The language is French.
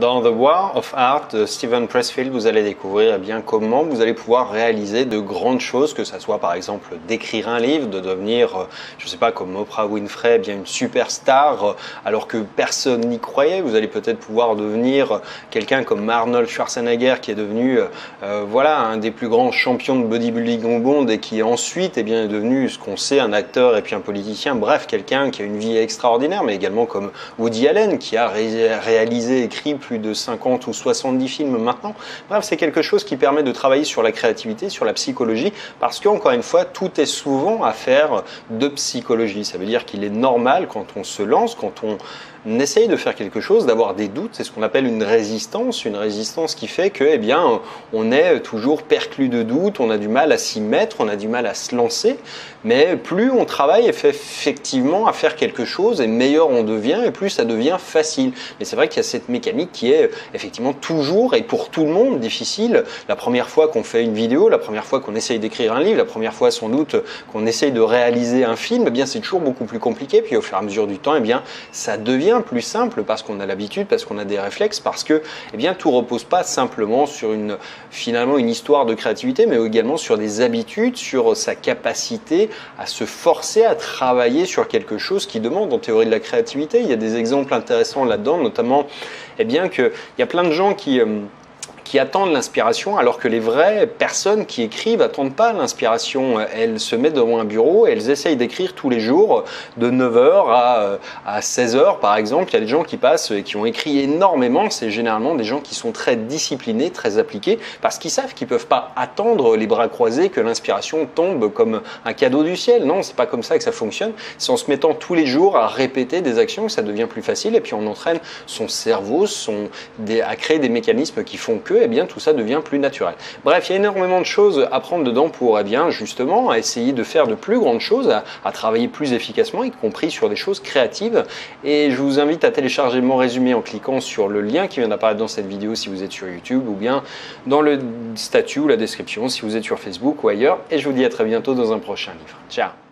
Dans The War of Art de Steven Pressfield, vous allez découvrir bien comment vous allez pouvoir réaliser de grandes choses, que ça soit par exemple d'écrire un livre, de devenir, je ne sais pas, comme Oprah Winfrey, bien une superstar, alors que personne n'y croyait. Vous allez peut-être pouvoir devenir quelqu'un comme Arnold Schwarzenegger, qui est devenu voilà, un des plus grands champions de bodybuilding au monde et qui ensuite est devenu ce qu'on sait, un acteur et puis un politicien, bref, quelqu'un qui a une vie extraordinaire, mais également comme Woody Allen, qui a réalisé, écrit plus de 50 ou 70 films maintenant. Bref, c'est quelque chose qui permet de travailler sur la créativité, sur la psychologie, parce qu'encore une fois, tout est souvent affaire de psychologie. Ça veut dire qu'il est normal, quand on se lance, quand on essaye de faire quelque chose, d'avoir des doutes. C'est ce qu'on appelle une résistance qui fait que, eh bien, on est toujours perclus de doutes, on a du mal à s'y mettre, on a du mal à se lancer, mais plus on travaille et fait effectivement à faire quelque chose, et meilleur on devient, et plus ça devient facile. Mais c'est vrai qu'il y a cette mécanique qui est effectivement toujours, et pour tout le monde, difficile. La première fois qu'on fait une vidéo, la première fois qu'on essaye d'écrire un livre, la première fois sans doute qu'on essaye de réaliser un film, eh bien, c'est toujours beaucoup plus compliqué, puis au fur et à mesure du temps, eh bien, ça devient plus simple parce qu'on a l'habitude, parce qu'on a des réflexes, parce que eh bien, tout repose pas simplement sur finalement une histoire de créativité, mais également sur des habitudes, sur sa capacité à se forcer à travailler sur quelque chose qui demande en théorie de la créativité. Il y a des exemples intéressants là-dedans, notamment eh bien, qu'il y a plein de gens qui attendent l'inspiration, alors que les vraies personnes qui écrivent n'attendent pas l'inspiration. Elles se mettent devant un bureau et elles essayent d'écrire tous les jours de 9h à 16h par exemple. Il y a des gens qui passent et qui ont écrit énormément. C'est généralement des gens qui sont très disciplinés, très appliqués, parce qu'ils savent qu'ils ne peuvent pas attendre les bras croisés que l'inspiration tombe comme un cadeau du ciel. Non, c'est pas comme ça que ça fonctionne. C'est en se mettant tous les jours à répéter des actions que ça devient plus facile, et puis on entraîne son cerveau à créer des mécanismes qui font que eh bien, tout ça devient plus naturel. Bref, il y a énormément de choses à prendre dedans pour eh bien, justement essayer de faire de plus grandes choses, à travailler plus efficacement, y compris sur des choses créatives. Et je vous invite à télécharger mon résumé en cliquant sur le lien qui vient d'apparaître dans cette vidéo si vous êtes sur YouTube, ou bien dans le statut ou la description si vous êtes sur Facebook ou ailleurs. Et je vous dis à très bientôt dans un prochain livre. Ciao!